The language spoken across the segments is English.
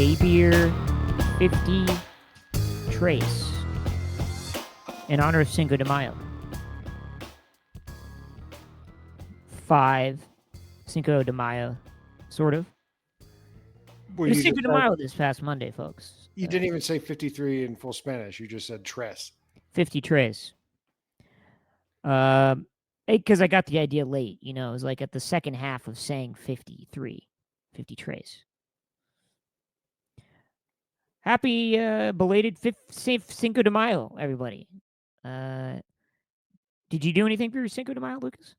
Day Beer 50 Trace in honor of Cinco de Mayo. 5 Cinco de Mayo, sort of. Well, It was you Cinco just de said, Mayo this past Monday, folks. you didn't even say 53 in full Spanish. You just said tres. 50 Trace. Because I got the idea late, you know, it was like at the second half of saying 53, 50 Trace. Happy belated safe Cinco de Mayo, everybody. Did you do anything for your Cinco de Mayo, Lucas?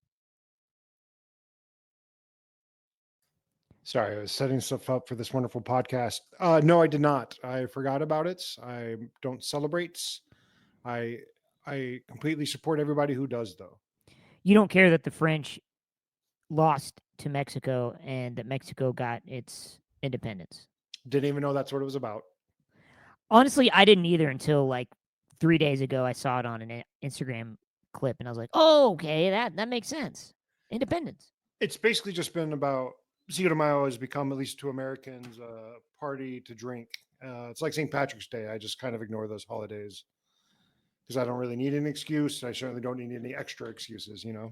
Sorry, I was setting stuff up for this wonderful podcast. No, I did not. I forgot about it. I don't celebrate. I completely support everybody who does, though. You don't care that the French lost to Mexico and that Mexico got its independence. Didn't even know that's what it was about. Honestly, I didn't either until like 3 days ago. I saw it on an Instagram clip and I was like, oh, okay, that makes sense. Independence. It's basically just been about Cinco de Mayo has become, at least to Americans, a party to drink. It's like St. Patrick's Day. I just kind of ignore those holidays because I don't really need an excuse. I certainly don't need any extra excuses, you know?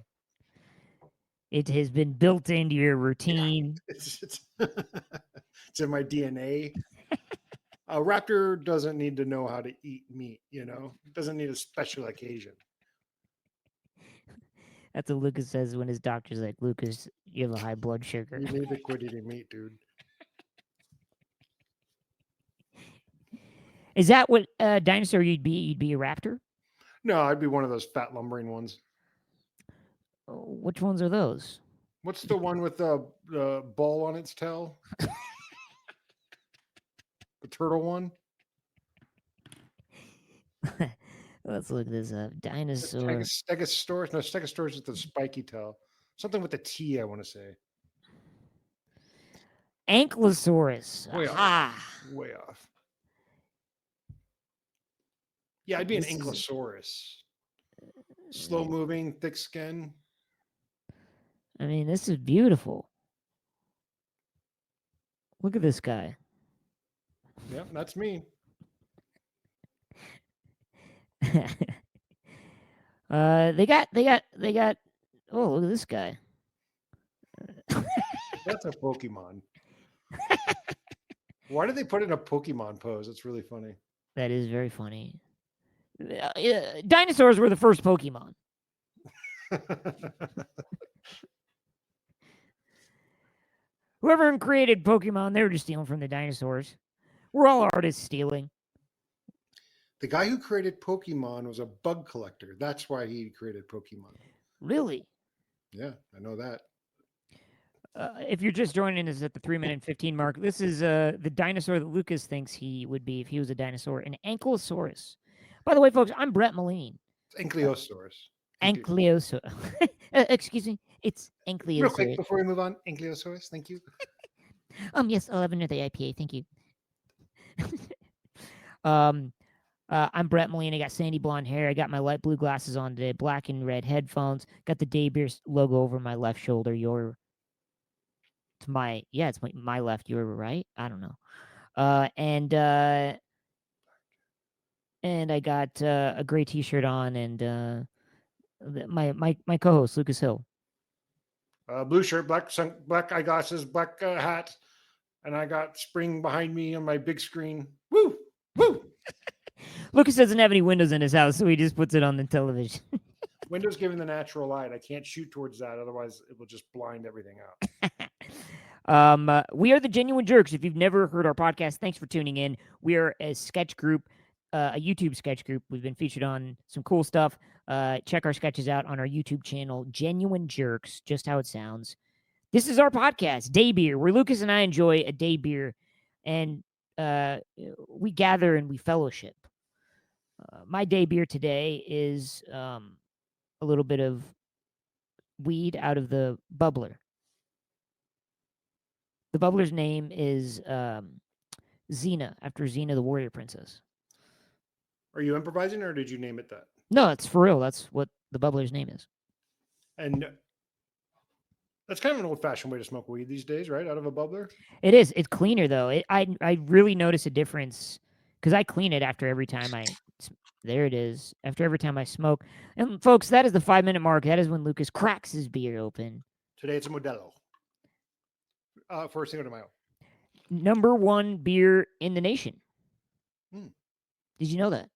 It has been built into your routine. It's it's in my DNA. A raptor doesn't need to know how to eat meat, you know? It doesn't need a special occasion. That's what Lucas says when his doctor's like, Lucas, you have a high blood sugar. You need to quit eating meat, dude. Is that what dinosaur you'd be? You'd be a raptor? No, I'd be one of those fat lumbering ones. Which ones are those? What's the one with the ball on its tail? The turtle one? Let's look this up. Dinosaur. Stegosaurus? No, Stegosaurus is the spiky tail. Something with the T, I want to say. Ankylosaurus. Way Aha. off. Way off. Yeah, I'd be an Ankylosaurus. Slow moving, thick skin. I mean, this is beautiful. Look at this guy. Yep, that's me. They got. Oh, look at this guy. That's a Pokemon. Why did they put it in a Pokemon pose? It's really funny. That is very funny. Dinosaurs were the first Pokemon. Whoever created Pokemon, they were just stealing from the dinosaurs. We're all artists stealing. The guy who created Pokemon was a bug collector. That's why he created Pokemon. Really? Yeah, I know that. If you're just joining us at the 3-minute and 15 mark, this is the dinosaur that Lucas thinks he would be if he was a dinosaur, an Ankylosaurus. By the way, folks, I'm Brett Moline. Ankylosaurus. Ankylosaurus. Excuse me. It's Ankylosaurus. Real quick before we move on, Ankylosaurus, thank you. Yes, 11 of the IPA, thank you. I'm Brett Moline. I got sandy blonde hair. I got my light blue glasses on today, black and red headphones. Got the Day Beer logo over my left shoulder. It's my left, your right. I don't know. And I got a gray T-shirt on, and my co-host Lucas Hill. Blue shirt, black eyeglasses, black hat, and I got spring behind me on my big screen. Woo, woo. Lucas doesn't have any windows in his house, so he just puts it on the television. Windows giving the natural light. I can't shoot towards that, otherwise it will just blind everything out. We are the Genuine Jerks. If you've never heard our podcast, thanks for tuning in. We are a sketch group, a YouTube sketch group. We've been featured on some cool stuff. Check our sketches out on our YouTube channel, Genuine Jerks, just how it sounds. This is our podcast, Day Beer, where Lucas and I enjoy a day beer, and we gather and we fellowship. My day beer today is a little bit of weed out of the bubbler. The bubbler's name is Xena, after Xena the warrior princess. Are you improvising, or did you name it that? No, it's for real. That's what the bubbler's name is. And That's kind of an old-fashioned way to smoke weed these days, right? Out of a bubbler. It is. It's cleaner though. I really notice a difference because I clean it after every time there it is. After every time I smoke. And folks, that is the 5-minute mark. That is when Lucas cracks his beer open. Today it's a Modelo. For Cinco de Mayo. Number 1 beer in the nation. Hmm. Did you know that?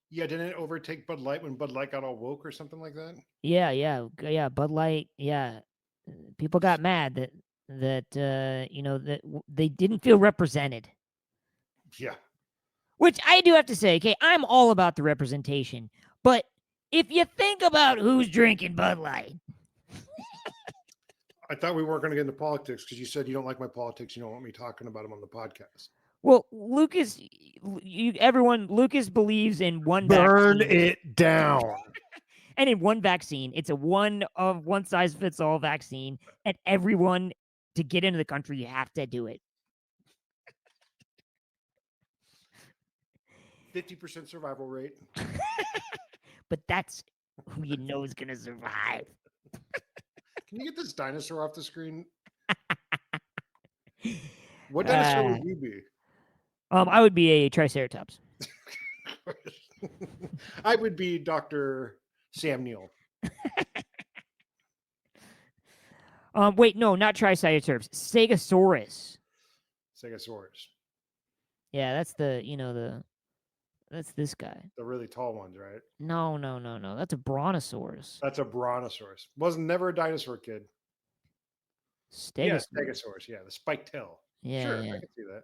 Yeah, didn't it overtake Bud Light when Bud Light got all woke or something like that? Yeah. Bud Light. Yeah, people got mad that they didn't feel represented. Yeah. Which I do have to say, okay, I'm all about the representation, but if you think about who's drinking Bud Light. I thought we weren't going to get into politics because you said you don't like my politics. You don't want me talking about them on the podcast. Well, Lucas, Lucas believes in one Burn vaccine. it down. And in one vaccine, it's a one size fits all vaccine, and everyone to get into the country, you have to do it. 50% survival rate. But that's who you know is going to survive. Can you get this dinosaur off the screen? What dinosaur would you be? I would be a Triceratops. I would be Dr. Sam Neill. Wait, no, not Triceratops. Stegosaurus. Stegosaurus. Yeah, that's that's this guy. The really tall ones, right? No. That's a brontosaurus. That's a brontosaurus. Wasn't never a dinosaur kid. Stegosaurus. Yeah, Stegosaurus. Yeah, the spiked tail. Yeah, sure, yeah. I can see that.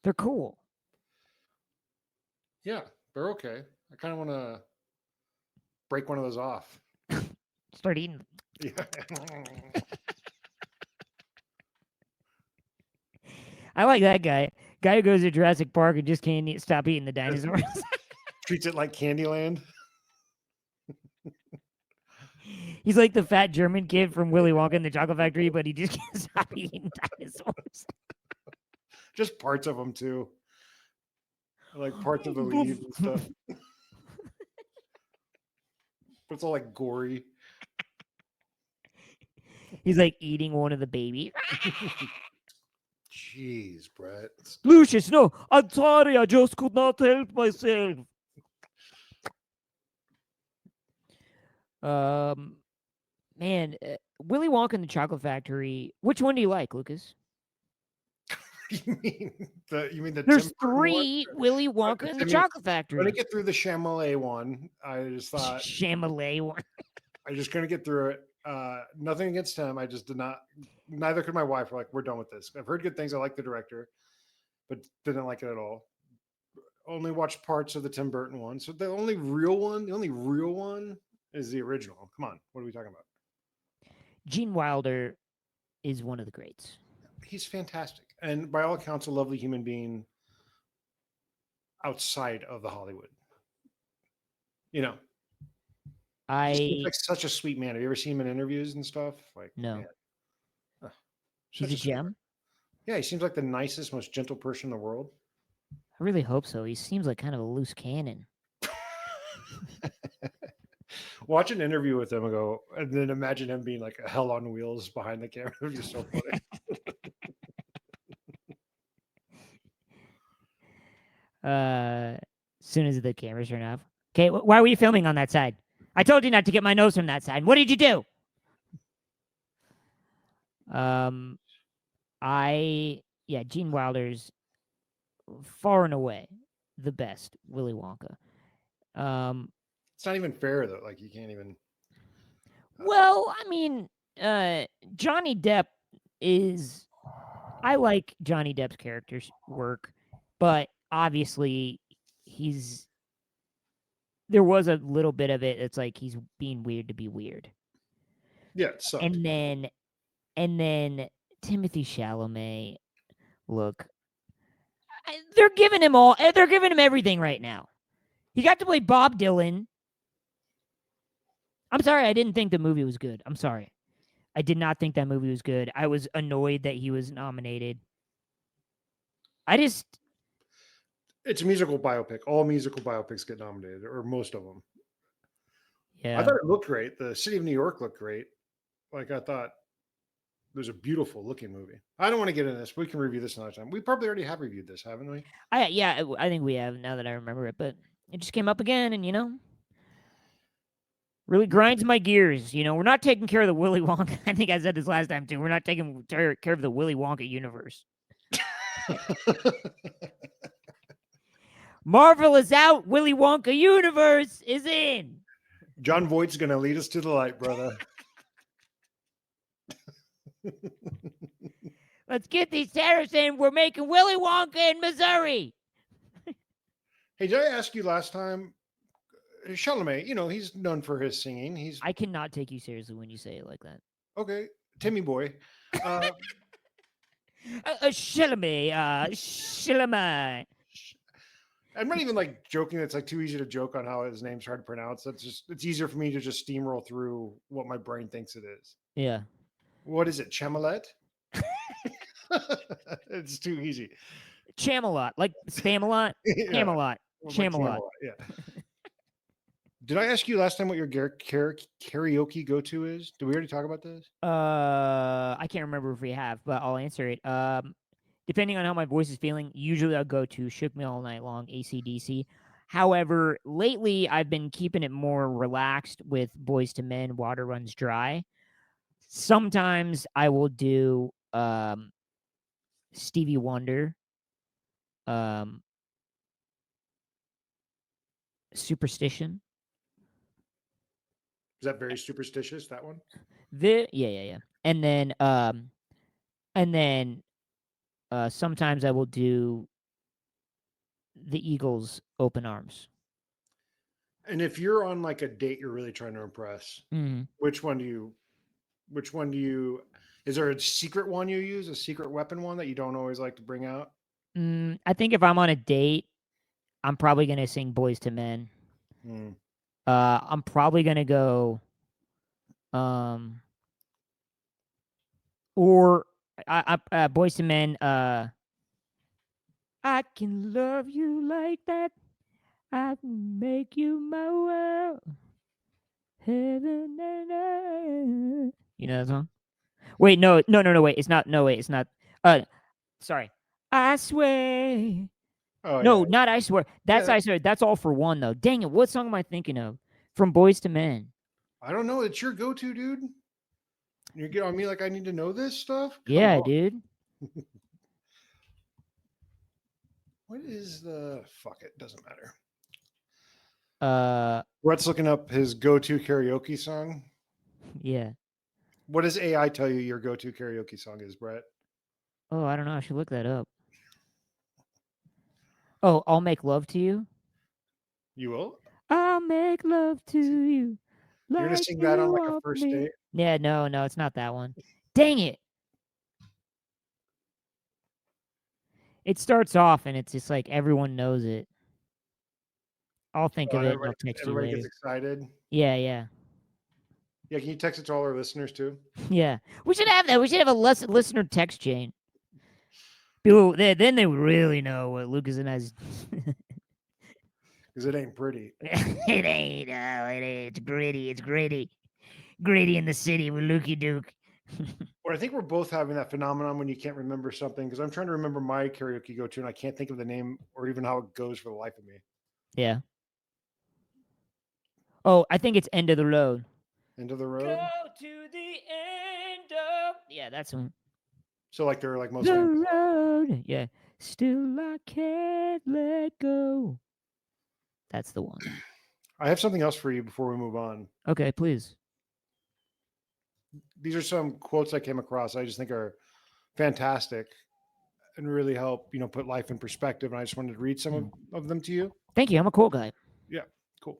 They're cool. Yeah, they're okay. I kind of want to break one of those off. Start eating. Yeah. I like that guy. Guy who goes to Jurassic Park and just can't stop eating the dinosaurs. Treats it like Candyland. He's like the fat German kid from Willy Wonka and the Chocolate Factory, but he just can't stop eating dinosaurs. Just parts of them too. Like parts of the leaves and stuff. It's all like gory. He's like eating one of the babies. Jeez, Brett. Lucius, no, I'm sorry, I just could not help myself. Man, Willy Wonka and the Chocolate Factory. Which one do you like, Lucas? You mean the? There's 3 Willy Wonka and the Chocolate Factory. I'm gonna get through the Chamalay one. I just thought Chamalay one. I just couldn't get through it. Nothing against him. I just did not. Neither could my wife. We're like, we're done with this. I've heard good things. I like the director, but didn't like it at all. Only watched parts of the Tim Burton one. So the only real one is the original. Come on, what are we talking about? Gene Wilder is one of the greats. He's fantastic, and by all accounts, a lovely human being outside of the Hollywood. You know, he's like such a sweet man. Have you ever seen him in interviews and stuff? Like, no. He's a gem. Yeah, he seems like the nicest, most gentle person in the world. I really hope so. He seems like kind of a loose cannon. Watch an interview with him ago, and then imagine him being like a hell on wheels behind the camera. It was just so funny. As soon as the cameras turn off. Okay, why were you filming on that side? I told you not to get my nose from that side. What did you do? Gene Wilder's far and away the best Willy Wonka. It's not even fair though. Like you can't even. Well, I mean, Johnny Depp is. I like Johnny Depp's character's work, but obviously there was a little bit of it. It's like he's being weird to be weird. Yeah, it sucked. And then Timothée Chalamet. Look, they're giving him everything right now. He got to play Bob Dylan. I'm sorry, I didn't think the movie was good. I'm sorry. I did not think that movie was good. I was annoyed that he was nominated. It's a musical biopic. All musical biopics get nominated, or most of them. Yeah. I thought it looked great. The city of New York looked great. Like I thought it was a beautiful looking movie. I don't want to get into this. We can review this another time. We probably already have reviewed this, haven't we? I think we have now that I remember it, but it just came up again, and really grinds my gears. We're not taking care of the Willy Wonka. I think I said this last time too. We're not taking care of the Willy Wonka universe. Marvel is out. Willy Wonka universe is in. John Voight's going to lead us to the light, brother. Let's get these tariffs in. We're making Willy Wonka in Missouri. Hey, did I ask you last time? Chalamet, he's known for his singing. I cannot take you seriously when you say it like that. Okay, Timmy boy. Chalamet. Chalamet. I'm not even like joking. It's like too easy to joke on how his name's hard to pronounce. It's easier for me to just steamroll through what my brain thinks it is. Yeah. What is it? Chamelet? It's too easy. Chamelot, like Spamalot. Yeah. Camelot. Chamelot. Yeah. Did I ask you last time what your karaoke go-to is? Did we already talk about this? I can't remember if we have, but I'll answer it. Depending on how my voice is feeling, usually I'll go to Shook Me All Night Long, AC/DC. However, lately I've been keeping it more relaxed with Boys to Men, Water Runs Dry. Sometimes I will do Stevie Wonder, Superstition. Is that very superstitious, that one? Yeah. And then sometimes I will do the Eagles' Open Arms. And if you're on like a date you're really trying to impress, which one do you is there a secret one you use, a secret weapon one that you don't always like to bring out? I think if I'm on a date, I'm probably going to sing Boys to Men. I'm probably going to go or Boys to Men, I can love you like that. I can make you my world. Heaven and earth. You know that song? Wait, no, wait. It's not. No, wait, it's not. Sorry. I swear. Oh, no, yeah. not I swear. That's I swear. That's All for One, though. Dang it. What song am I thinking of? From Boys to Men. I don't know. It's your go-to, dude. You get on me like I need to know this stuff? Yeah, dude. What is the fuck it? Doesn't matter. Brett's looking up his go-to karaoke song. Yeah. What does AI tell you your go-to karaoke song is, Brett? Oh, I don't know. I should look that up. Oh, I'll Make Love to You. You will? I'll make love to you. You're gonna sing that on like a first date? Yeah, no, it's not that one. Dang it. It starts off and it's just like everyone knows it. I'll think of it and I'll text you later. Everybody gets excited. Yeah. Yeah, can you text it to all our listeners too? Yeah. We should have that. We should have a listener text chain. People, then they would really know what Lucas and I's. Because it ain't pretty. It ain't. It's gritty. It's gritty. Gritty in the city with Lukey Duke. Or I think we're both having that phenomenon when you can't remember something. Because I'm trying to remember my karaoke go-to and I can't think of the name or even how it goes for the life of me. Yeah. Oh, I think it's End of the Road. End of the Road? Go to the end of... Yeah, that's one. So like they're like most... The road. Yeah. Still I can't let go. That's the one. I have something else for you before we move on. Okay, please. These are some quotes I came across I just think are fantastic and really help, put life in perspective. And I just wanted to read some of them to you. Thank you. I'm a cool guy. Yeah, cool.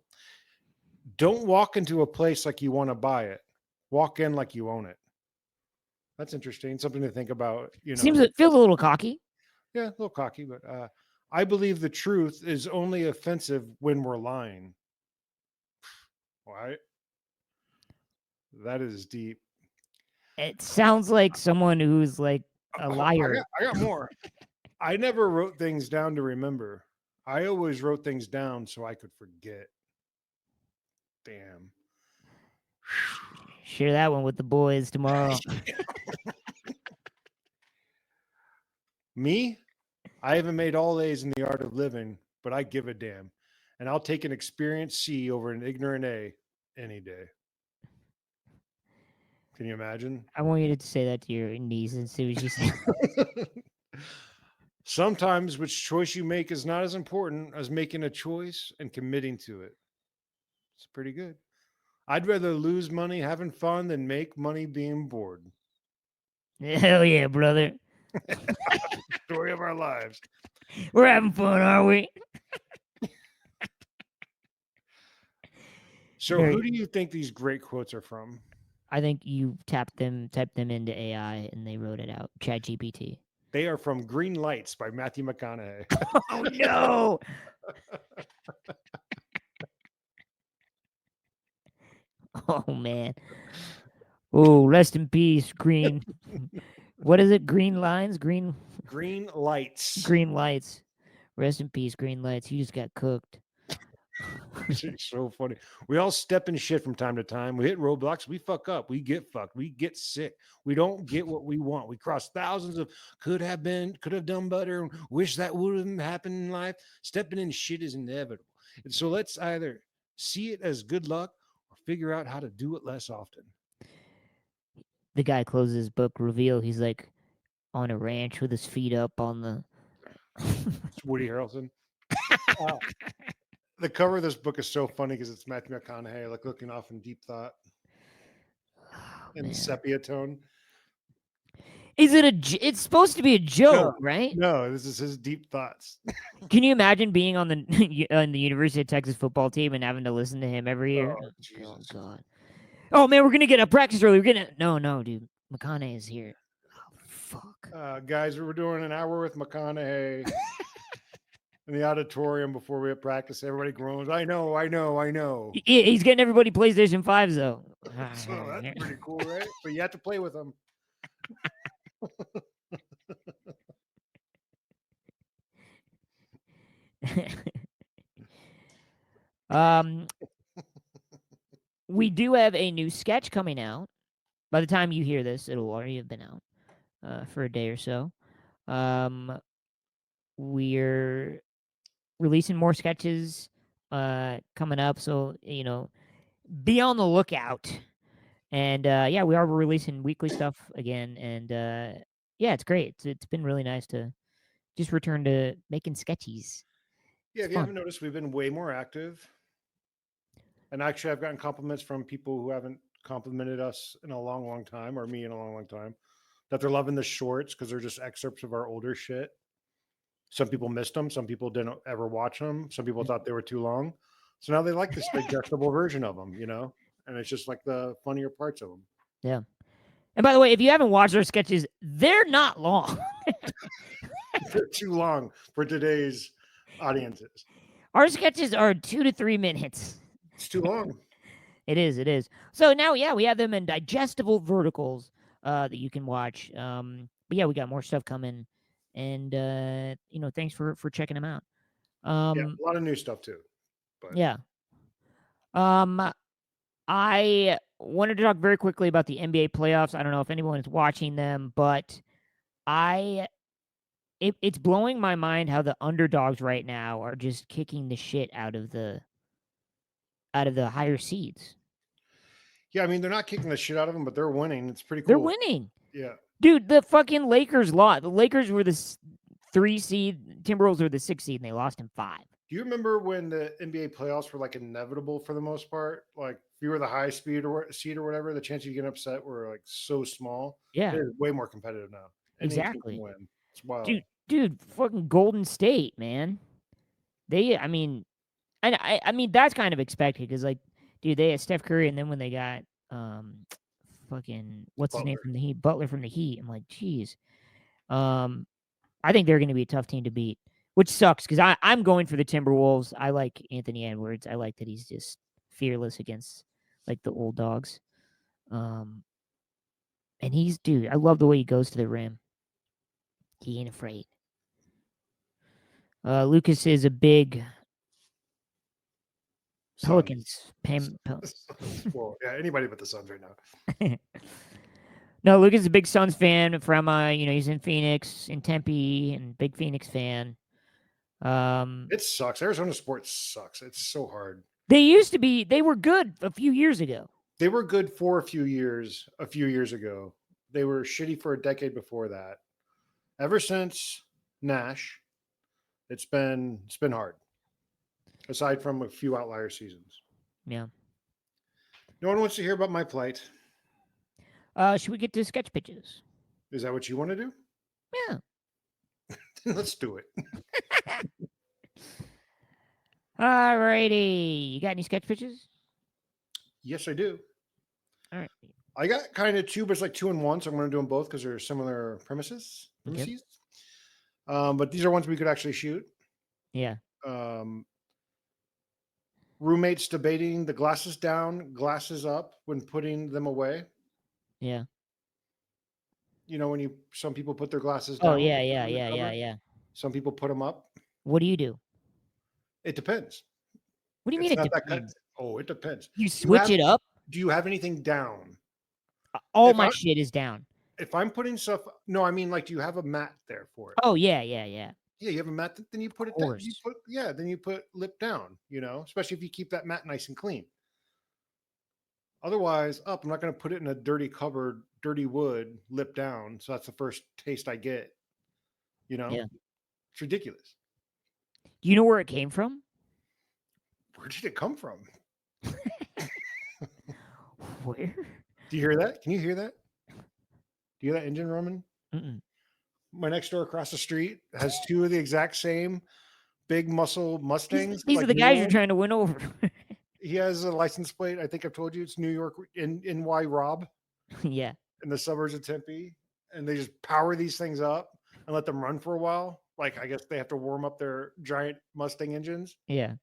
Don't walk into a place like you want to buy it. Walk in like you own it. That's interesting. Something to think about. Feels a little cocky. Yeah, a little cocky, but I believe the truth is only offensive when we're lying. Right? That is deep. It sounds like someone who's like a liar. I got more. I never wrote things down to remember. I always wrote things down so I could forget. Damn. Share that one with the boys tomorrow. Me, I haven't made all A's in the art of living, but I give a damn. And I'll take an experienced C over an ignorant A any day. Can you imagine? I want you to say that to your niece and see what she says. Sometimes which choice you make is not as important as making a choice and committing to it. It's pretty good. I'd rather lose money having fun than make money being bored. Hell yeah, brother. Story of our lives. We're having fun, are we? So, Very- who do you think these great quotes are from? I think you typed them into AI and they wrote it out. ChatGPT. They are from Green Lights by Matthew McConaughey. Oh no. Oh man. Oh, rest in peace, Green. What is it? Green lines? Green Lights. Green lights. Rest in peace, green lights. You just got cooked. It's so funny. We all step in shit from time to time. We hit roadblocks. We fuck up. We get fucked. We get sick. We don't get what we want. We cross thousands of could have been, could have done better, and wish that wouldn't happen in life. Stepping in shit is inevitable. And so let's either see it as good luck or figure out how to do it less often. The guy closes his book, reveal he's like on a ranch with his feet up on the. It's Woody Harrelson. The cover of this book is so funny because it's Matthew McConaughey like looking off in deep thought Oh, in man. sepia tone. Is it it's supposed to be a joke, right? No, this is his deep thoughts. Can you imagine being on the on the University of Texas football team and having to listen to him every year? Oh, Oh Jesus. God. Oh man, we're gonna get a practice early. We're gonna no, dude. McConaughey is here. Oh fuck. Guys, we were doing an hour with McConaughey in the auditorium before we had practice. Everybody groans. I know. He's getting everybody PlayStation 5s though. So that's pretty cool, right? But you have to play with them. We do have a new sketch coming out. By the time you hear this, it'll already have been out for a day or so. We're releasing more sketches coming up, so be on the lookout. And yeah, we are releasing weekly stuff again, and yeah, it's great. It's been really nice to just return to making sketches. Yeah, It's if you fun. haven't noticed, we've been way more active. And actually, I've gotten compliments from people who haven't complimented us in a long, long time, or me in a long, long time, that they're loving the shorts because they're just excerpts of our older shit. Some people missed them. Some people didn't ever watch them. Some people thought they were too long. So now they like this digestible version of them, and it's just like the funnier parts of them. Yeah. And by the way, if you haven't watched our sketches, they're not long. They're too long for today's audiences. Our sketches are 2 to 3 minutes. It's too long. It is. So now, yeah, we have them in digestible verticals that you can watch. But yeah, we got more stuff coming, and thanks for checking them out. Yeah, a lot of new stuff too. But Yeah. I wanted to talk very quickly about the NBA playoffs. I don't know if anyone is watching them, but it's blowing my mind how the underdogs right now are just kicking the shit out of the higher seeds. yeah, I mean, they're not kicking the shit out of them, but they're winning. It's pretty cool. They're winning. Yeah. Dude, the fucking Lakers lost. The Lakers were the 3 seed. Timberwolves were the 6 seed, and they lost in 5. Do you remember when the NBA playoffs were like inevitable for the most part? Like if you were the high seed or whatever, the chance you get upset were like so small. Yeah. They're way more competitive now. Any team can Exactly. win. It's wild. Dude, fucking Golden State, man. I mean, that's kind of expected because, like, dude, they had Steph Curry, and then when they got fucking what's his name from the Heat, Butler from the Heat, I'm like, geez. I think they're going to be a tough team to beat, which sucks because I'm going for the Timberwolves. I like Anthony Edwards. I like that he's just fearless against like the old dogs. And dude, I love the way he goes to the rim. He ain't afraid. Lucas is a big Pelicans. Well, yeah, anybody but the Suns right now. No, Lucas is a big Suns fan from he's in Phoenix, in Tempe, and big Phoenix fan. It sucks. Arizona sports sucks. It's so hard. They were good a few years ago. They were good for a few years ago. They were shitty for a decade before that. Ever since Nash, it's been hard. Aside from a few outlier seasons. Yeah. No one wants to hear about my plight. Should we get to sketch pitches? Is that what you want to do? Yeah. Let's do it. Alrighty. You got any sketch pitches? Yes, I do. All right. I got kind of two, but it's like 2 in 1, so I'm going to do them both because they're similar premises. Okay. But these are ones we could actually shoot. Yeah. Roommates debating the glasses down, glasses up when putting them away. Yeah. You know, when some people put their glasses down. Oh, yeah. Some people put them up. What do you do? It depends. What do you mean it depends? It depends. You switch it up? Do you have anything down? All my shit is down. If I'm putting stuff, no, I mean, like, do you have a mat there for it? Oh, yeah. Yeah, you have a mat, then you put it down. Then you put lip down, especially if you keep that mat nice and clean. Otherwise, I'm not going to put it in a dirty cupboard, dirty wood, lip down. So that's the first taste I get. Yeah. It's ridiculous. Do you know where it came from? Where did it come from? Where? Do you hear that? Can you hear that? Do you hear that engine running? Mm-mm. My next door across the street has 2 of the exact same big muscle Mustangs. These are the guys you're trying to win over. He has a license plate. I think I've told you it's New York NY Rob. Yeah. In the suburbs of Tempe. And they just power these things up and let them run for a while. Like, I guess they have to warm up their giant Mustang engines. Yeah.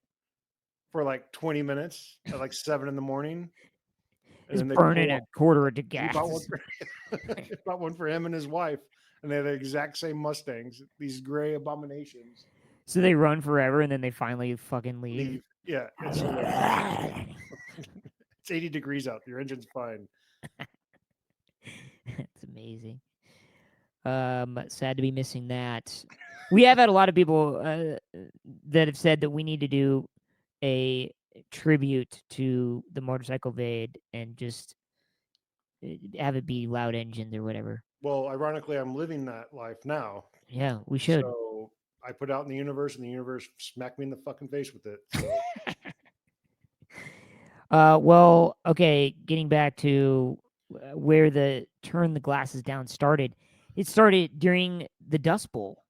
For like 20 minutes at like 7 in the morning. It's burning a quarter to gas. Bought one for him and his wife. And they had the exact same Mustangs, these gray abominations. So they run forever and then they finally fucking leave. Yeah. It's 80 degrees out. Your engine's fine. That's amazing. Sad to be missing that. We have had a lot of people that have said that we need to do a tribute to the motorcycle Vade and just have it be loud engines or whatever. Well, ironically, I'm living that life now. Yeah, we should. So I put out in the universe, and the universe smacked me in the fucking face with it. So. Well, okay, getting back to where the turn the glasses down started. It started during the Dust Bowl.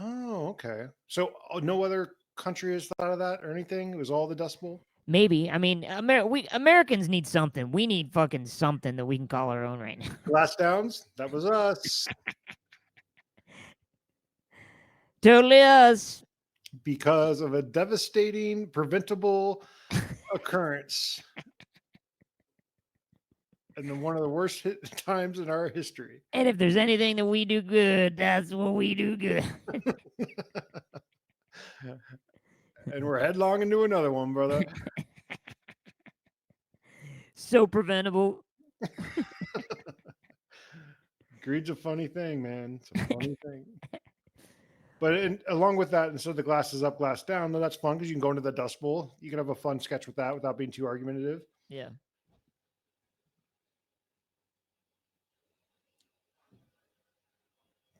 Oh, okay. So no other country has thought of that or anything? It was all the Dust Bowl? Maybe. I mean, we Americans need something. We need fucking something that we can call our own right now. Glass Downs? That was us. Totally us. Because of a devastating, preventable occurrence. And then one of the worst times in our history. And if there's anything that we do good, that's what we do good. And we're headlong into another one, brother. So preventable. Greed's a funny thing, man. It's a funny thing. But along with that, instead of the glasses up, glass down, that's fun because you can go into the Dust Bowl. You can have a fun sketch with that without being too argumentative. Yeah.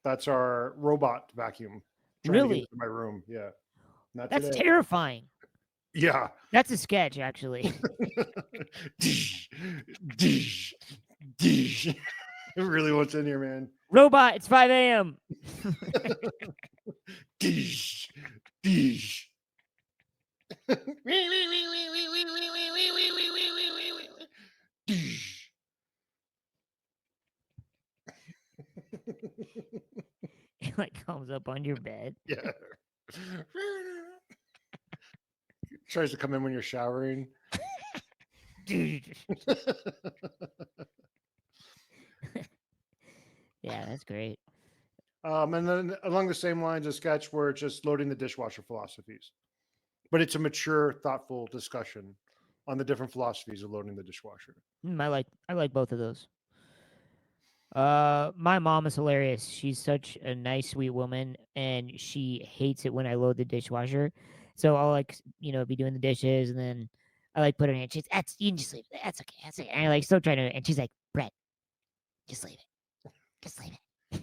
That's our robot vacuum. Really? To get into my room. Yeah. That's terrifying. Yeah. That's a sketch, actually. It really what's in here, man. Robot, it's 5 a.m. It like comes up on your bed. Yeah. Tries to come in when you're showering. Yeah, that's great. And then along the same lines, a sketch where it's just loading the dishwasher philosophies. but it's a mature, thoughtful discussion on the different philosophies of loading the dishwasher. I like both of those. My mom is hilarious. She's such a nice, sweet woman, and she hates it when I load the dishwasher. So I'll be doing the dishes, and then I put it in. She's that's you can just leave it. That's okay. That's okay. And I still trying to, and she's like, Brett, just leave it. Just leave it.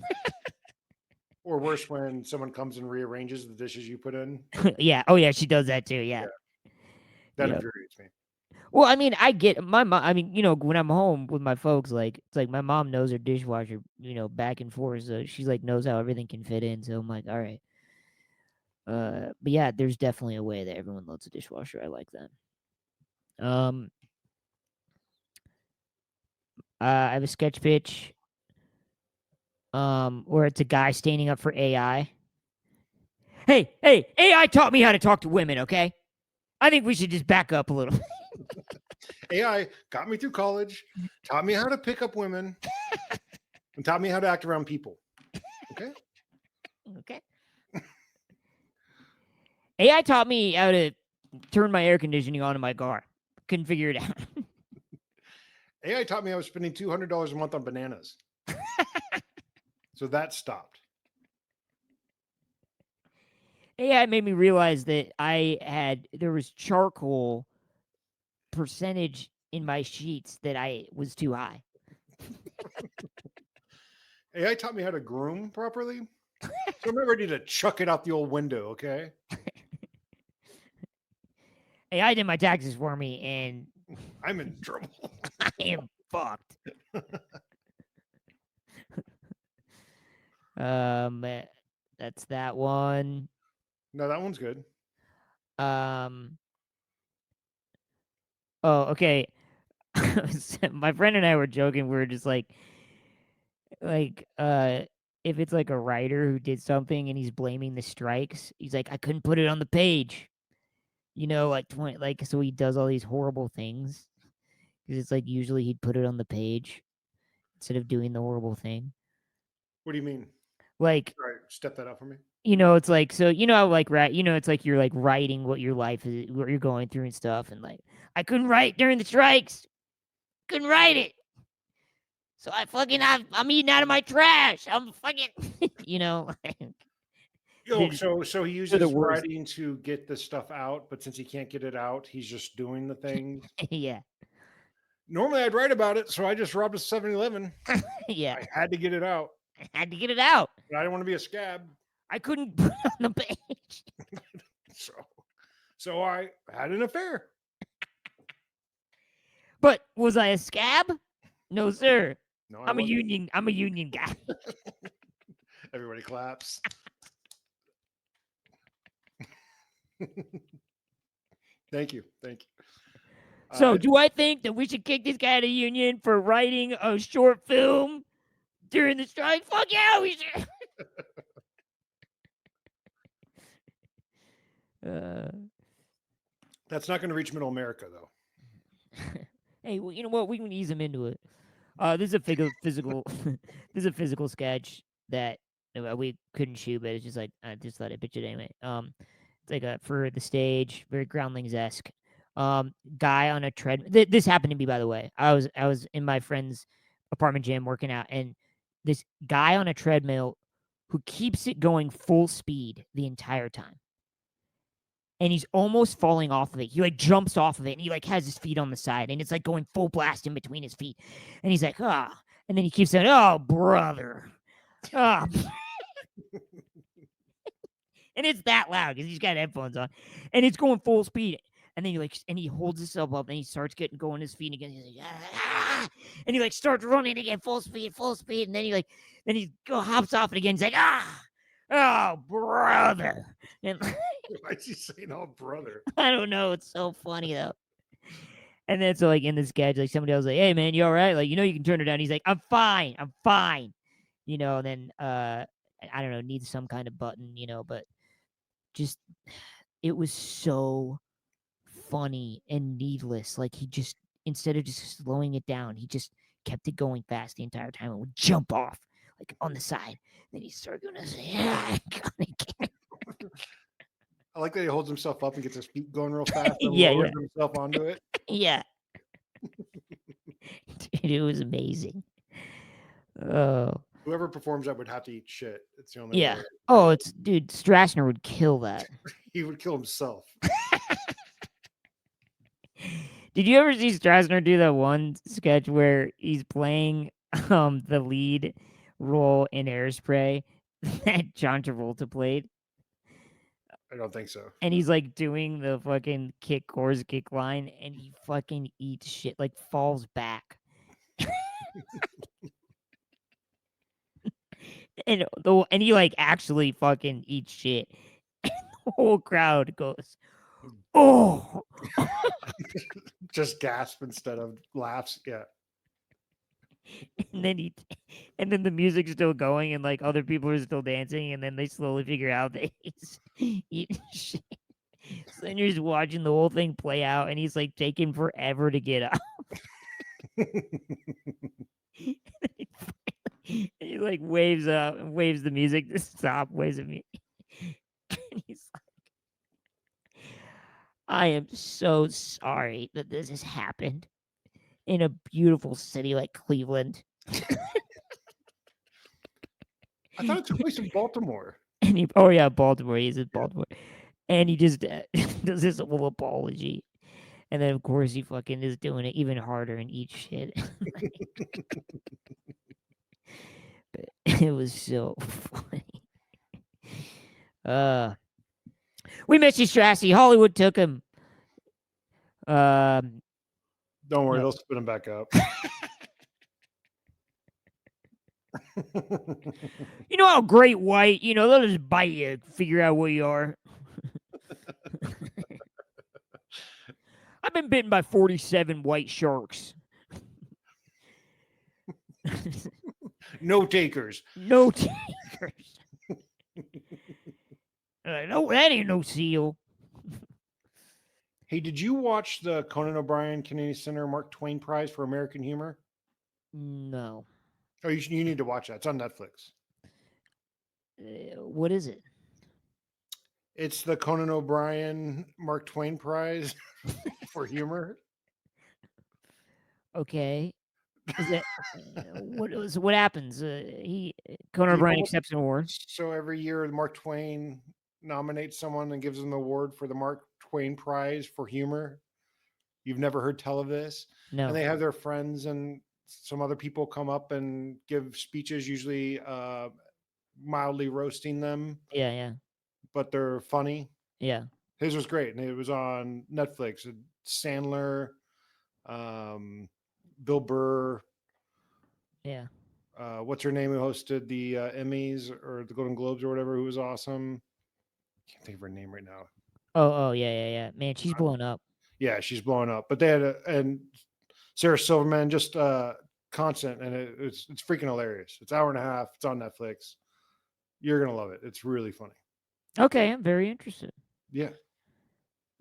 Or worse, when someone comes and rearranges the dishes you put in. Yeah. Oh yeah, she does that too. Yeah. That Yeah. infuriates me. Well, I mean, I get my mom. I mean, when I'm home with my folks, it's like my mom knows her dishwasher, back and forth. So she's knows how everything can fit in. So I'm like, all right. But yeah, there's definitely a way that everyone loads a dishwasher. I like that. I have a sketch pitch. Where it's a guy standing up for AI. Hey, AI taught me how to talk to women. Okay, I think we should just back up a little. AI got me through college, taught me how to pick up women, and taught me how to act around people. Okay. Okay. AI taught me how to turn my air conditioning on in my car. Couldn't figure it out. AI taught me I was spending $200 a month on bananas. So that stopped. AI made me realize that there was charcoal percentage in my sheets that I was too high. AI taught me how to groom properly. So I'm not ready to chuck it out the old window, okay? AI did my taxes for me, and I'm in trouble. I am fucked. That's that one. No, that one's good. Oh, okay. My friend and I were joking. We were just if it's a writer who did something and he's blaming the strikes, he's like, I couldn't put it on the page. So he does all these horrible things because it's usually he'd put it on the page instead of doing the horrible thing. What do you mean? Like, all right, step that up for me. It's so how it's you're writing what your life is, what you're going through and stuff, and I couldn't write during the strikes, couldn't write it, so I'm eating out of my trash. I'm fucking, So he uses writing to get the stuff out, but since he can't get it out, he's just doing the things. Yeah. Normally I'd write about it, so I just robbed a 7-Eleven. Yeah. I had to get it out. But I didn't want to be a scab. I couldn't put it on the page. So I had an affair. But was I a scab? No, sir. No, I'm a union guy. Everybody claps. Thank you. So, do I think that we should kick this guy out of union for writing a short film during the strike? Fuck yeah, we should. That's not going to reach middle America, though. Hey, well, you know what? We can ease him into it. This is a physical. This is a physical sketch that we couldn't shoot, but it's just I just thought I'd pitch it anyway. It's for the stage, very Groundlings-esque. Guy on a treadmill. This happened to me, by the way. I was in my friend's apartment gym working out, and this guy on a treadmill who keeps it going full speed the entire time. And he's almost falling off of it. He jumps off of it, and he has his feet on the side, and it's going full blast in between his feet. And he's like, ah. And then he keeps saying, oh, brother. Oh. And it's that loud because he's got headphones on. And it's going full speed. And then he holds himself up, and he starts going his feet again. He's like, ah! And he starts running again, full speed. And then he hops off it again. He's like, ah, oh, brother. And why is he saying, oh, brother? I don't know. It's so funny, though. And then so in the sketch, somebody else hey, man, you all right? You can turn it down. He's like, I'm fine. And then I don't know, needs some kind of button, but just it was so funny and needless. He just, instead of just slowing it down, he just kept it going fast the entire time and would jump off on the side. Then he started going to say, yeah, I got it. I like that he holds himself up and gets his feet going real fast and Yeah, lowers yeah. himself onto it. Yeah. Dude, it was amazing. Oh, Whoever performs that would have to eat shit. It's the only yeah. way. Oh, it's dude, Strassner would kill that. He would kill himself. Did you ever see Strassner do that one sketch where he's playing the lead role in Airspray that John Travolta played? I don't think so. And he's like doing the fucking chorus kick line and he fucking eats shit, like falls back. And he like actually fucking eats shit. And the whole crowd goes, "Oh!" Just gasp instead of laughs. Yeah. And then the music's still going, and like other people are still dancing, and then they slowly figure out that he's eating shit. So then you're just watching the whole thing play out, and he's like taking forever to get up. And he like waves up and waves the music to stop, waves at me. And he's like, I am so sorry that this has happened in a beautiful city like Cleveland. I thought it took place in Baltimore. And Baltimore. He's in Baltimore. And he just does this whole apology. And then, of course, he fucking is doing it even harder and eats shit. But it was so funny. We miss you, Strassy. Hollywood took him. Don't worry, No. they'll spin him back up. You know how great white, they'll just bite you, figure out what you are. I've been bitten by 47 white sharks. No takers. No takers. No, that ain't no seal. Hey, did you watch the Conan O'Brien Kennedy Center Mark Twain Prize for American Humor? No. Oh, you need to watch that. It's on Netflix. What is it? It's the Conan O'Brien Mark Twain Prize for humor. Okay. Is that what happens? Conan O'Brien accepts an award. So every year, Mark Twain nominates someone and gives them the award for the Mark Twain Prize for humor. You've never heard tell of this? No. And they have their friends and some other people come up and give speeches, usually mildly roasting them. Yeah, yeah. But they're funny. Yeah. His was great, and it was on Netflix. Sandler, Bill Burr. Yeah. What's her name who hosted the Emmys or the Golden Globes or whatever, who was awesome. Can't think of her name right now. Oh, yeah. Man, she's blown up. Yeah, she's blowing up. But they had and Sarah Silverman, just constant, and it's freaking hilarious. It's an hour and a half. It's on Netflix. You're gonna love it. It's really funny. Okay, I'm very interested. Yeah.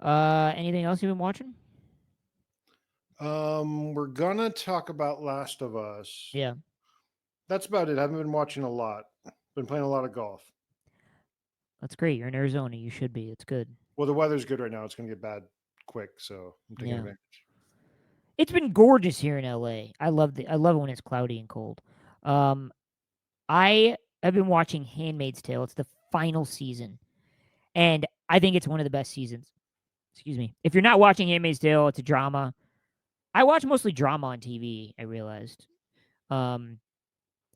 Anything else you've been watching? We're gonna talk about Last of Us. Yeah. That's about it. I haven't been watching a lot. Been playing a lot of golf. That's great. You're in Arizona. You should be. It's good. Well, the weather's good right now. It's gonna get bad quick, so I'm taking Yeah. advantage. It's been gorgeous here in LA. I love it when it's cloudy and cold. I have been watching Handmaid's Tale. It's the final season. And I think it's one of the best seasons. Excuse me. If you're not watching Handmaid's Tale, it's a drama. I watch mostly drama on TV, I realized. I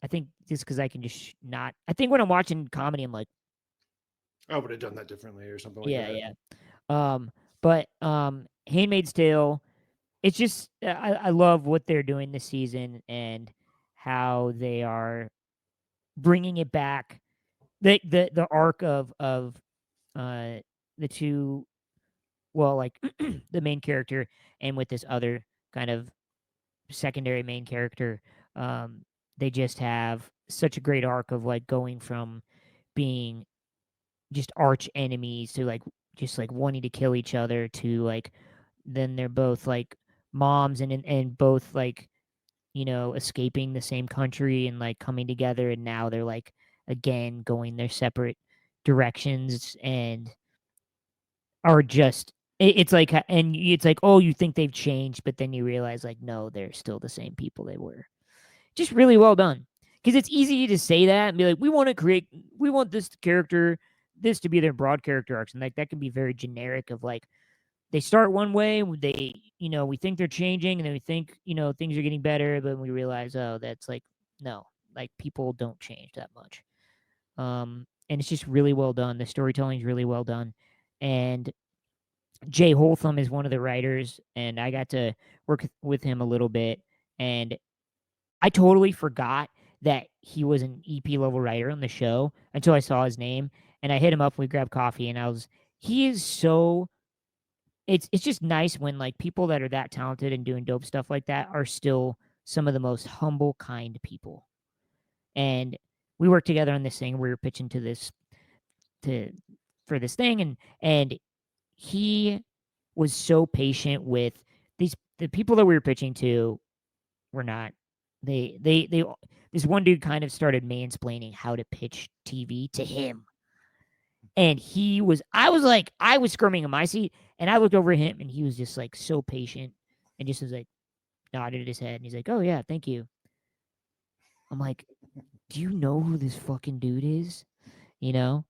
think just because I can just not. I think when I'm watching comedy, I'm like, I would have done that differently or something like yeah, that. But Handmaid's Tale, it's just I love what they're doing this season and how they are bringing it back. The arc of the two, well, like the main character and with this other kind of secondary main character, they just have such a great arc of like going from being just arch enemies to like just like wanting to kill each other to like then they're both like moms and both like escaping the same country and like coming together, and now they're like again going their separate directions, and are just it's like and it's like, oh, you think they've changed, but then you realize like no, they're still the same people they were. Just really well done. Because it's easy to say that and be like, we want this character, this to be their broad character arcs, and like that can be very generic of like they start one way, they we think they're changing, and then we think things are getting better, but we realize oh that's like no, like people don't change that much. And it's just really well done. The storytelling is really well done, and Jay Holtham is one of the writers, and I got to work with him a little bit, and I totally forgot that he was an EP level writer on the show until I saw his name, and I hit him up. We grabbed coffee, and he is so. It's just nice when like people that are that talented and doing dope stuff like that are still some of the most humble, kind people. And we worked together on this thing. We were pitching to for this thing, and he was so patient with the people that we were pitching to were not they this one dude kind of started mansplaining how to pitch TV to him. And I was squirming in my seat, and I looked over at him, and he was just like so patient and just was like nodded his head, and he's like, "Oh yeah, thank you." I'm like, "Do you know who this fucking dude is?" You know?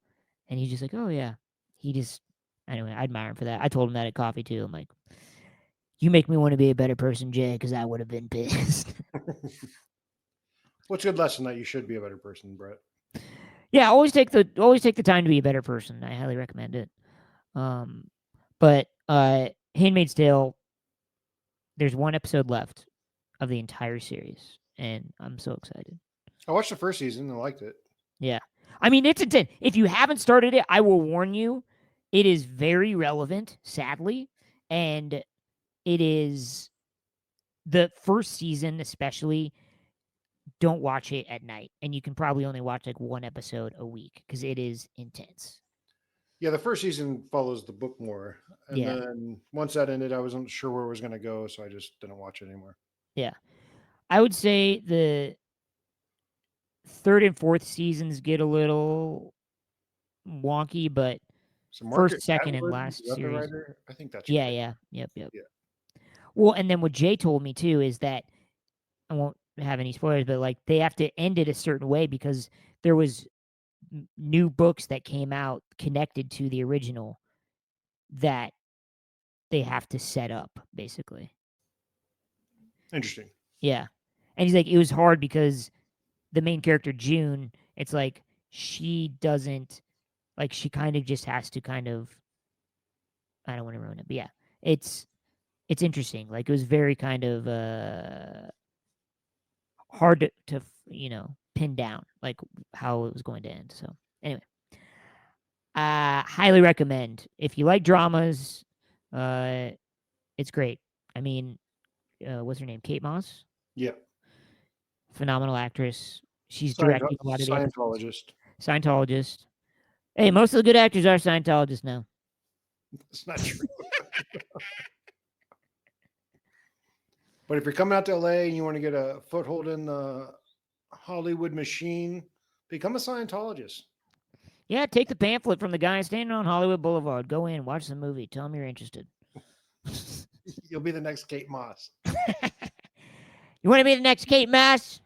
And he's just like, "Oh yeah." He just anyway, I admire him for that. I told him that at coffee too. I'm like, "You make me want to be a better person, Jay, because I would have been pissed." What's a good lesson that you should be a better person, Brett? Yeah, always take the time to be a better person. I highly recommend it. But Handmaid's Tale, there's one episode left of the entire series, and I'm so excited. I watched the first season and liked it. Yeah. I mean, it's intense. If you haven't started it, I will warn you, it is very relevant, sadly, and it is the first season especially. Don't watch it at night, and you can probably only watch like one episode a week because it is intense. Yeah, the first season follows the book more, and Yeah. then once that ended, I wasn't sure where it was going to go, so I just didn't watch it anymore. Yeah. I would say the third and fourth seasons get a little wonky, but So first, Margaret second, and Atwood, is last that the series. writer? I think that's Yeah, right. yeah. Yep, yep. Yeah. Well, and then what Jay told me too is that I won't have any spoilers, but like they have to end it a certain way because there was new books that came out connected to the original that they have to set up basically. Interesting. Yeah. And he's like it was hard because the main character June, it's like she doesn't like she kind of just has to kind of I don't want to ruin it, but yeah. It's interesting. Like it was very kind of hard to pin down like how it was going to end. So anyway, highly recommend if you like dramas. It's great. I mean, what's her name? Kate Moss, Yeah. phenomenal actress. She's directing a lot of the episodes. Scientologist. Scientologist. Hey, most of the good actors are Scientologists now. It's not true. But if you're coming out to LA and you want to get a foothold in the Hollywood machine, become a Scientologist. Yeah, take the pamphlet from the guy standing on Hollywood Boulevard. Go in, watch the movie. Tell him you're interested. You'll be the next Kate Moss. You want to be the next Kate Moss?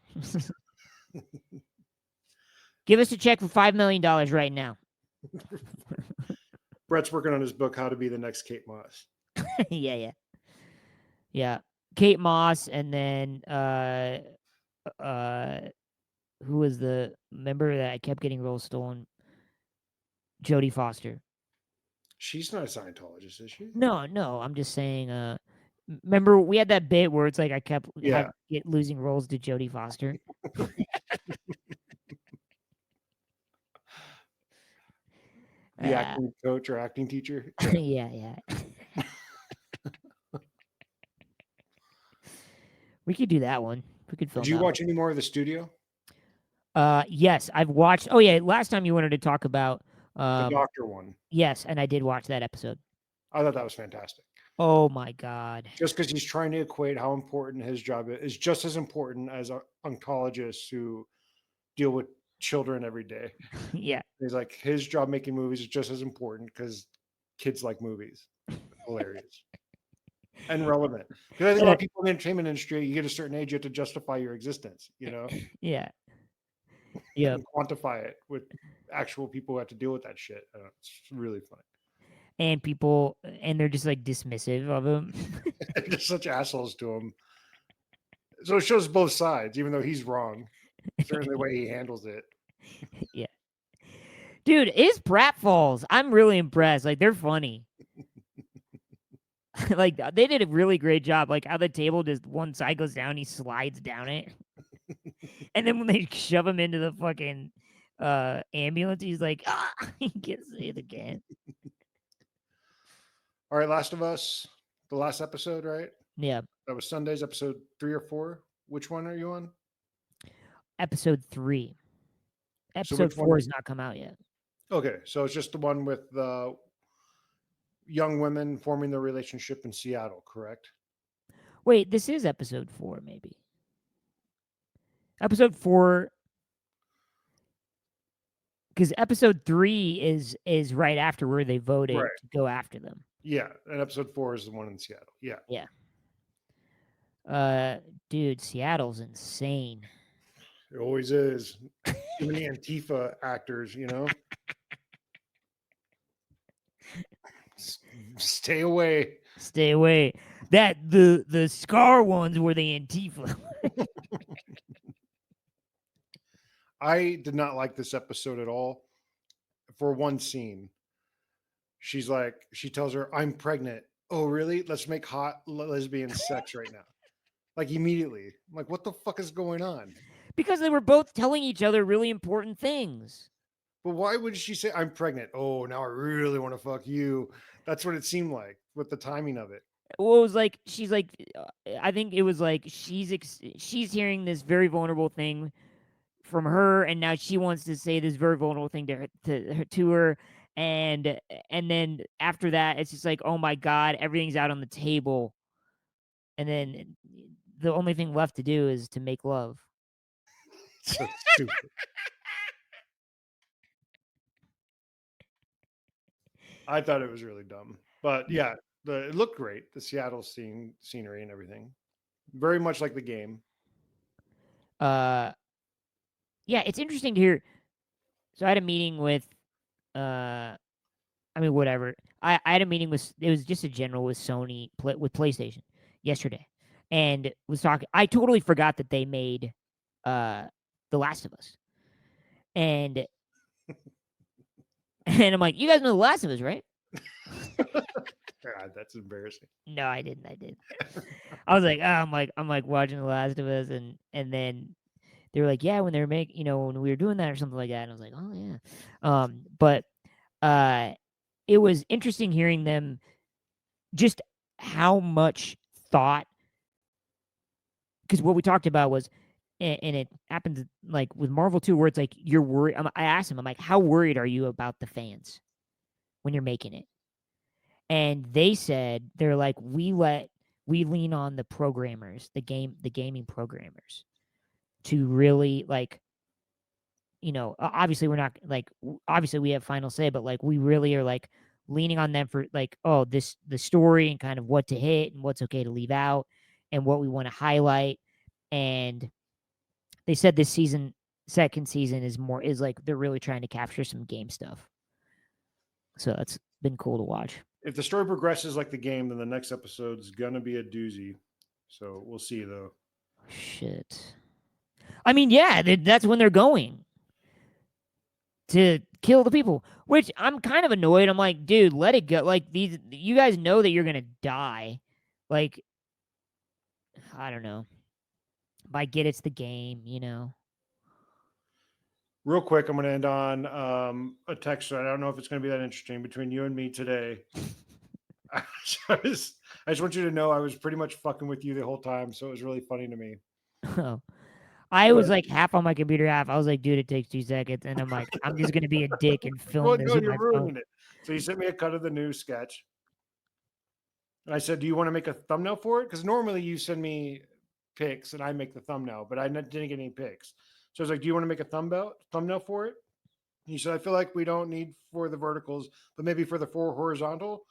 Give us a check for $5 million right now. Brett's working on his book, How to Be the Next Kate Moss. Yeah. Kate Moss, and then who was the member that I kept getting roles stolen? Jodie Foster. She's not a Scientologist, is she? No, I'm just saying. Remember we had that bit where it's like I kept losing roles to Jodie Foster. The acting coach or acting teacher. Yeah. We could do that one. We could film. Did you watch any more of The Studio? Yes, I've watched. Oh yeah, last time you wanted to talk about The doctor one. Yes, and I did watch that episode. I thought that was fantastic. Oh my god! Just because he's trying to equate how important his job is just as important as oncologists who deal with children every day. Yeah, He's like his job making movies is just as important because kids like movies. Hilarious. And relevant. Because I think a lot of people in the entertainment industry, you get a certain age, you have to justify your existence, Yeah. Yeah. and quantify it with actual people who have to deal with that shit. It's really funny. And they're just like dismissive of him. They're just such assholes to him. So it shows both sides, even though he's wrong. Certainly the way he handles it. Yeah. Dude, his pratfalls, I'm really impressed. Like, they're funny. Like, they did a really great job. Like, how the table just one side goes down, he slides down it. And then when they shove him into the fucking ambulance, he's like, he gets it again. All right, Last of Us, the last episode, right? Yeah. That was Sunday's episode 3 or 4. Which one are you on? Episode 3. Episode 4 has not come out yet. Okay, so it's just the one with the young women forming their relationship in Seattle, correct? Wait, this is episode 4, maybe. Episode 4, because episode 3 is right after where they voted to go after them. Yeah, and episode 4 is the one in Seattle. Yeah. Yeah. Dude, Seattle's insane. It always is. Too many Antifa actors, Stay away. Stay away. That the Scar ones were the Antifa. I did not like this episode at all. For one scene, she tells her, "I'm pregnant." Oh, really? Let's make hot lesbian sex right now. Like immediately. I'm like, what the fuck is going on? Because they were both telling each other really important things. But why would she say, "I'm pregnant"? Oh, now I really want to fuck you. That's what it seemed like with the timing of it. Well, it was like, she's like, I think it was like she's hearing this very vulnerable thing from her, and now she wants to say this very vulnerable thing to her, and then after that, it's just like, oh my god, everything's out on the table, and then the only thing left to do is to make love. So stupid. I thought it was really dumb, but yeah, it looked great. The Seattle scenery and everything, very much like the game. Yeah, it's interesting to hear. So I had a meeting with, whatever. I had a meeting with, it was just a general with Sony, with PlayStation yesterday, and was talking. I totally forgot that they made The Last of Us, and I'm like, you guys know The Last of Us, right? God, that's embarrassing. No, I didn't. I was like, I'm like watching The Last of Us, and then they were like, yeah, when they were when we were doing that or something like that, and I was like, oh yeah, but it was interesting hearing them, just how much thought, because what we talked about was, and it happens like with Marvel too, where it's like you're worried. I asked him, I'm like, how worried are you about the fans when you're making it? And they said, they're like, we lean on the programmers, the gaming programmers, to really, like, obviously we're not like, obviously we have final say, but like we really are like leaning on them for like, the story and kind of what to hit and what's okay to leave out and what we want to highlight. And they said this second season is like they're really trying to capture some game stuff. So that's been cool to watch. If the story progresses like the game, then the next episode's gonna be a doozy. So we'll see, though. Shit. I mean, yeah, that's when they're going to kill the people, which I'm kind of annoyed. I'm like, dude, let it go. Like, you guys know that you're gonna die. Like, I don't know. But I get it's the game, Real quick, I'm going to end on a text. I don't know if it's going to be that interesting between you and me today. I just want you to know I was pretty much fucking with you the whole time, so it was really funny to me. Oh. I was like half on my computer, half. I was like, dude, it takes 2 seconds. And I'm like, I'm just going to be a dick and film this with my phone. It. So you sent me a cut of the new sketch. And I said, do you want to make a thumbnail for it? Because normally you send me pics and I make the thumbnail, but I didn't get any pics. So I was like, do you want to make a thumbnail for it? He said, I feel like we don't need for the verticals, but maybe for the 4 horizontal.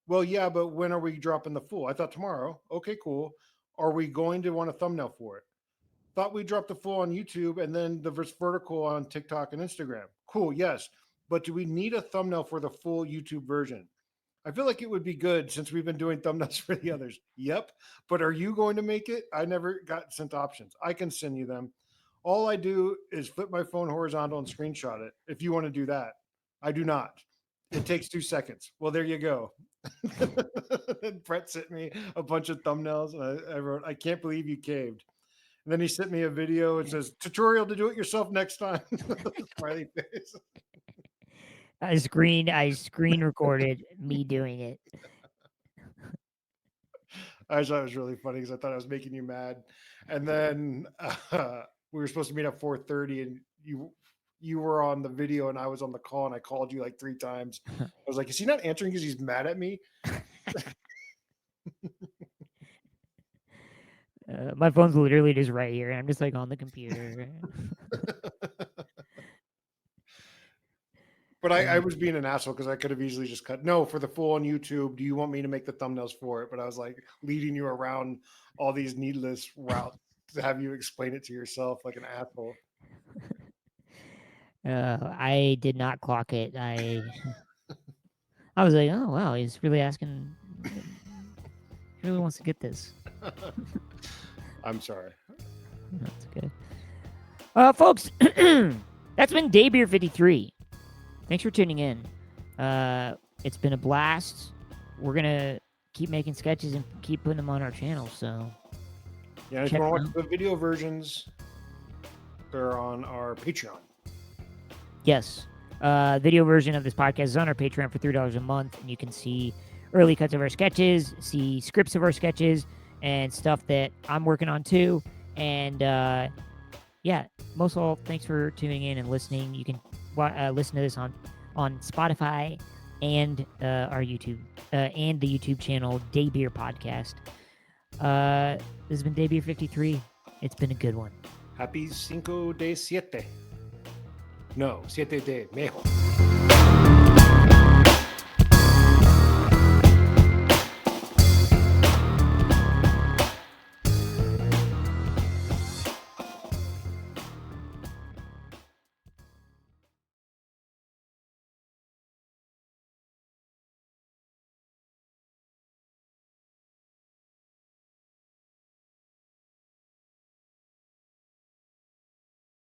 Well, yeah, but when are we dropping the full? I thought tomorrow. Okay, cool. Are we going to want a thumbnail for it? Thought we dropped the full on YouTube and then the vertical on TikTok and Instagram. Cool, yes. But do we need a thumbnail for the full YouTube version? I feel like it would be good since we've been doing thumbnails for the others. Yep. But are you going to make it? I never got sent options. I can send you them. All I do is flip my phone horizontal and screenshot it if you want to do that. I do not. It takes 2 seconds. Well, there you go. Brett sent me a bunch of thumbnails and I wrote, I can't believe you caved. And then he sent me a video. It says, tutorial to do it yourself next time. Smiley face. I screen recorded me doing it. I thought it was really funny because I thought I was making you mad. And then we were supposed to meet at 4:30 and you were on the video and I was on the call and I called you like 3 times. I was like, is he not answering because he's mad at me? My phone's literally just right here. And I'm just like on the computer. But I was being an asshole because I could have easily just cut. No, for the full on YouTube, do you want me to make the thumbnails for it? But I was like leading you around all these needless routes to have you explain it to yourself like an asshole. I did not clock it. I was like, oh wow, he's really asking. He really wants to get this. I'm sorry. That's good. Folks, that's been Daybeer 53. Thanks for tuning in. It's been a blast. We're gonna keep making sketches and keep putting them on our channel. So yeah, if you want to watch the video versions, they're on our Patreon. Yes, video version of this podcast is on our Patreon for $3 a month, and you can see early cuts of our sketches, see scripts of our sketches, and stuff that I'm working on too. And yeah, most of all, thanks for tuning in and listening. You can listen to this on Spotify and our YouTube and the YouTube channel Daybeer Podcast. This has been Daybeer 53. It's been a good one. Happy 5 de 7. No, 7 de Mejo.